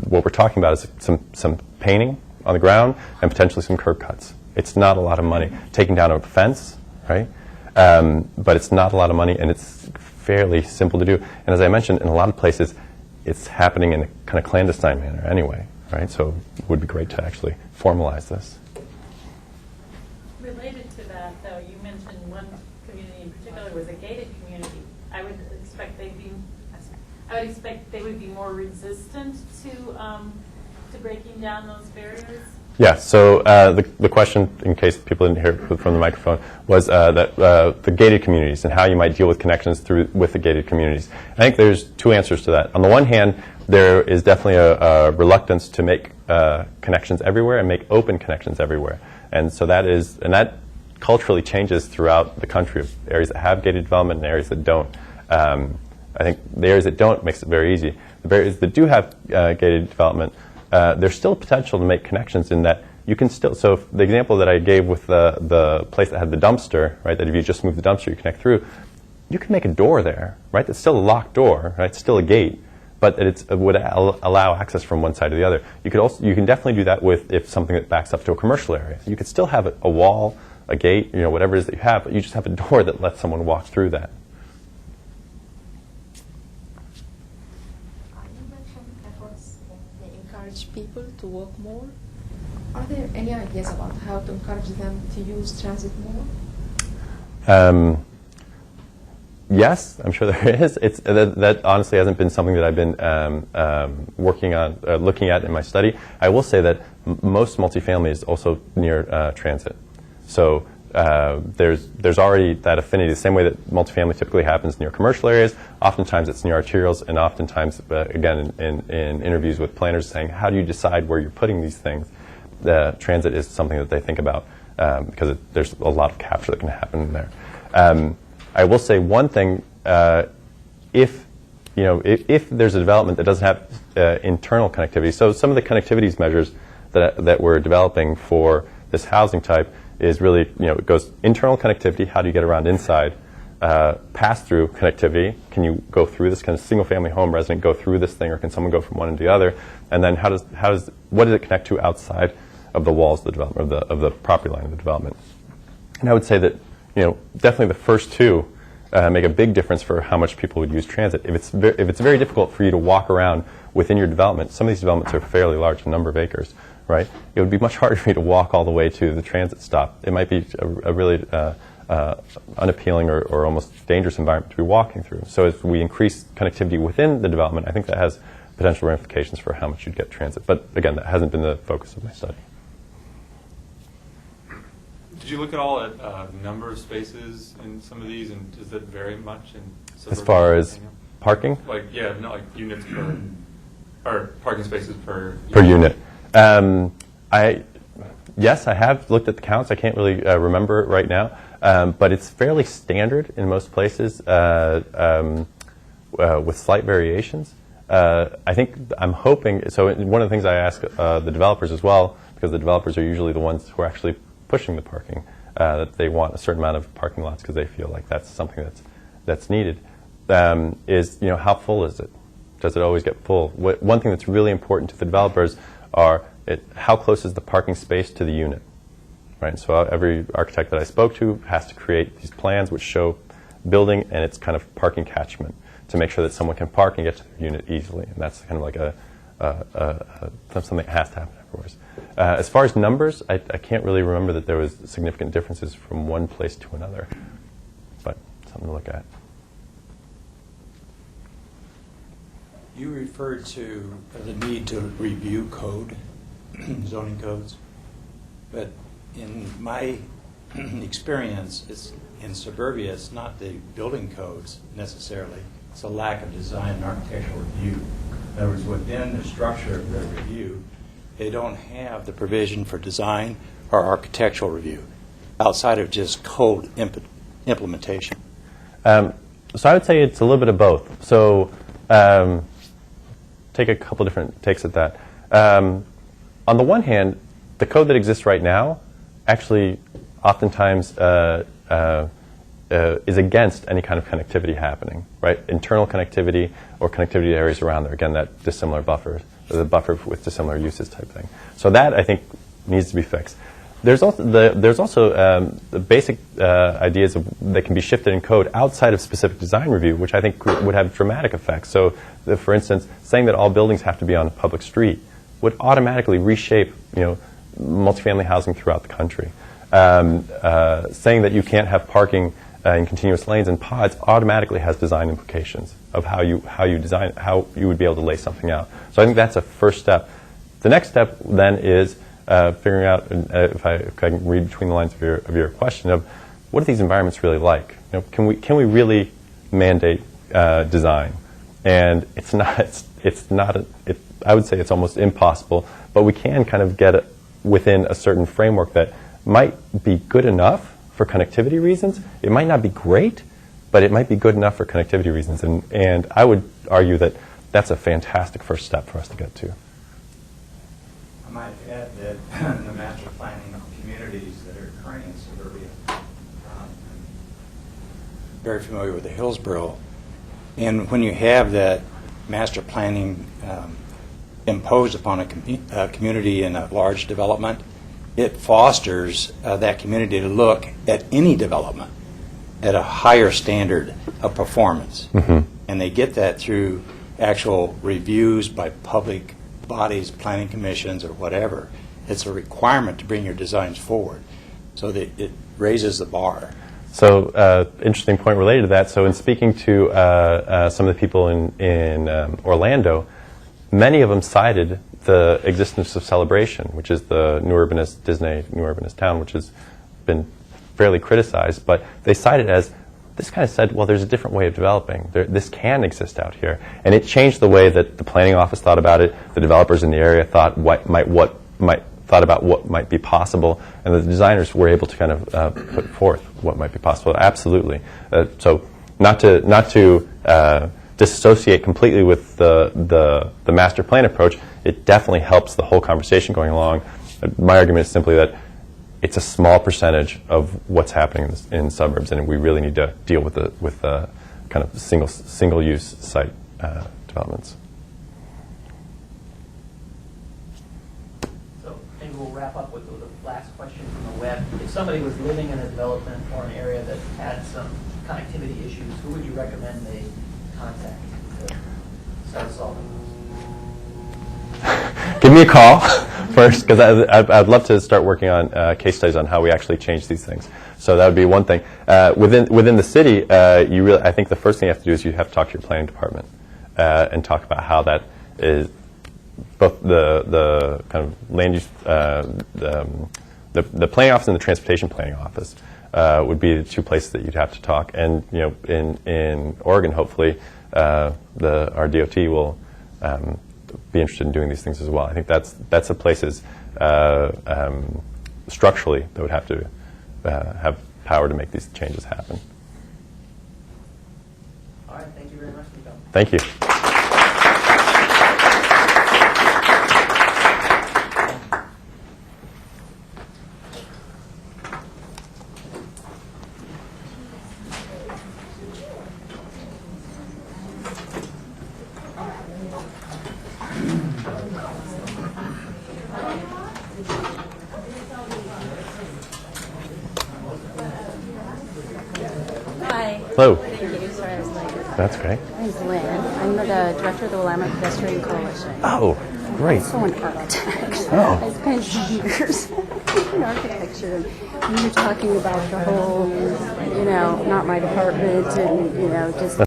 B: what we're talking about is some painting on the ground and potentially some curb cuts. It's not a lot of money. Taking down a fence, right? But it's not a lot of money, and it's fairly simple to do. And as I mentioned, in a lot of places, it's happening in a kind of clandestine manner anyway, right? So it would be great to actually formalize this.
F: Related to that, though, you mentioned one community in particular was a gated community. I would expect they would be more resistant to breaking down those barriers.
B: Yeah. So the question, in case people didn't hear it from the microphone, was that the gated communities and how you might deal with connections with the gated communities. I think there's two answers to that. On the one hand, there is definitely a reluctance to make connections everywhere and make open connections everywhere, and so that culturally changes throughout the country. Areas that have gated development and areas that don't. I think the areas that don't makes it very easy. The areas that do have gated development, there's still potential to make connections in that you can still, so if the example that I gave with the place that had the dumpster, right, that if you just move the dumpster, you connect through, you can make a door there, right? That's still a locked door, right? It's still a gate, but it would allow access from one side to the other. You can definitely do that with if something that backs up to a commercial area. You could still have a wall, a gate, whatever it is that you have, but you just have a door that lets someone walk through that.
G: You mentioned efforts that encourage people to walk more. Are there any ideas about how to encourage them to use transit more?
B: Yes, I'm sure there is. That honestly hasn't been something that I've been working on, looking at in my study. I will say that most multifamily is also near transit. So there's already that affinity, the same way that multifamily typically happens near commercial areas. Oftentimes it's near arterials, and oftentimes, again, in interviews with planners saying, how do you decide where you're putting these things? The transit is something that they think about because there's a lot of capture that can happen in there. I will say one thing: if there's a development that doesn't have internal connectivity, so some of the connectivity measures that we're developing for this housing type is really, it goes internal connectivity. How do you get around inside? Pass-through connectivity. Can you go through this? Can a single-family home resident go through this thing, or can someone go from one to the other? And then what does it connect to outside of the walls of the development, of the property line of the development? And I would say that definitely the first two make a big difference for how much people would use transit. If it's very difficult for you to walk around within your development, some of these developments are fairly large, a number of acres, right? It would be much harder for you to walk all the way to the transit stop. It might be a really unappealing or almost dangerous environment to be walking through. So as we increase connectivity within the development, I think that has potential ramifications for how much you'd get transit. But again, that hasn't been the focus of my study.
H: Did you look at all at number of spaces in some of these, and does that vary much in Suburbia?
B: As far as parking?
H: Like units per, or parking spaces per
B: unit. Yes, I have looked at the counts. I can't really remember it right now, but it's fairly standard in most places with slight variations. I think I'm hoping, so one of the things I ask the developers as well, because the developers are usually the ones who are actually pushing the parking, that they want a certain amount of parking lots because they feel like that's something that's needed, is how full is it? Does it always get full? One thing that's really important to the developers are how close is the parking space to the unit, right? So every architect that I spoke to has to create these plans which show building and its kind of parking catchment to make sure that someone can park and get to their unit easily, and that's kind of like something that has to happen everywhere. As far as numbers, I can't really remember that there was significant differences from one place to another, but something to look at.
I: You referred to the need to review code, zoning codes, but in my experience, in suburbia, it's not the building codes necessarily. It's a lack of design and architectural review. In other words, within the structure of the review, they don't have the provision for design or architectural review outside of just code implementation.
B: So I would say it's a little bit of both. So take a couple different takes at that. On the one hand, the code that exists right now actually oftentimes is against any kind of connectivity happening, right? Internal connectivity or connectivity to areas around there. Again, that dissimilar buffer, or the buffer with dissimilar uses type thing. So that, I think, needs to be fixed. There's also the basic ideas that can be shifted in code outside of specific design review, which I think would have dramatic effects. So, for instance, saying that all buildings have to be on a public street would automatically reshape, multifamily housing throughout the country. Saying that you can't have parking in continuous lanes and pods automatically has design implications of how you design, how you would be able to lay something out. So I think that's a first step. The next step then is figuring out, if I can read between the lines of your question, of what are these environments really like? Can we really mandate design? And I would say it's almost impossible, but we can kind of get it within a certain framework that might be good enough for connectivity reasons. It might not be great, but it might be good enough for connectivity reasons. And I would argue that that's a fantastic first step for us to get to.
I: I might add that the master planning communities that are occurring in Suburbia, very familiar with the Hillsborough, and when you have that master planning imposed upon a community in a large development, it fosters that community to look at any development at a higher standard of performance.
B: Mm-hmm.
I: And they get that through actual reviews by public bodies, planning commissions, or whatever. It's a requirement to bring your designs forward, so that it raises the bar.
B: So, interesting point related to that. So, in speaking to some of the people in Orlando, many of them cited the existence of Celebration, which is the Disney New Urbanist town, which has been fairly criticized. But they cited it as, this kind of said, well, there's a different way of developing. This can exist out here. And it changed the way that the planning office thought about it, the developers in the area thought about what might be possible, and the designers were able to kind of put forth what might be possible. Absolutely. So not to disassociate completely with the master plan approach, it definitely helps the whole conversation going along. My argument is simply that it's a small percentage of what's happening in suburbs, and we really need to deal with the kind of single-use site developments.
A: So maybe we'll wrap up with the last question from the web. If somebody was living in a development or an area that had some connectivity issues, who would you recommend they contact to start solving those?
B: Give me a call first, because I'd love to start working on case studies on how we actually change these things. So that would be one thing. Within the city, I think the first thing you have to do is you have to talk to your planning department and talk about how that is both the kind of land use, the planning office and the transportation planning office would be the two places that you'd have to talk. And in Oregon, hopefully, our DOT will be interested in doing these things as well. I think that's the places structurally that would have to have power to make these changes happen.
A: All right, thank you very much, Nico.
B: Thank you.
J: Hi.
B: Hello.
J: Thank you. Sorry I was late.
B: That's great.
J: I'm Glenn. I'm the director of the Willamette Pedestrian Coalition.
B: Oh, great.
J: Also an architect.
B: Oh.
J: I spent years in architecture. And we were talking about the whole, not my department and, just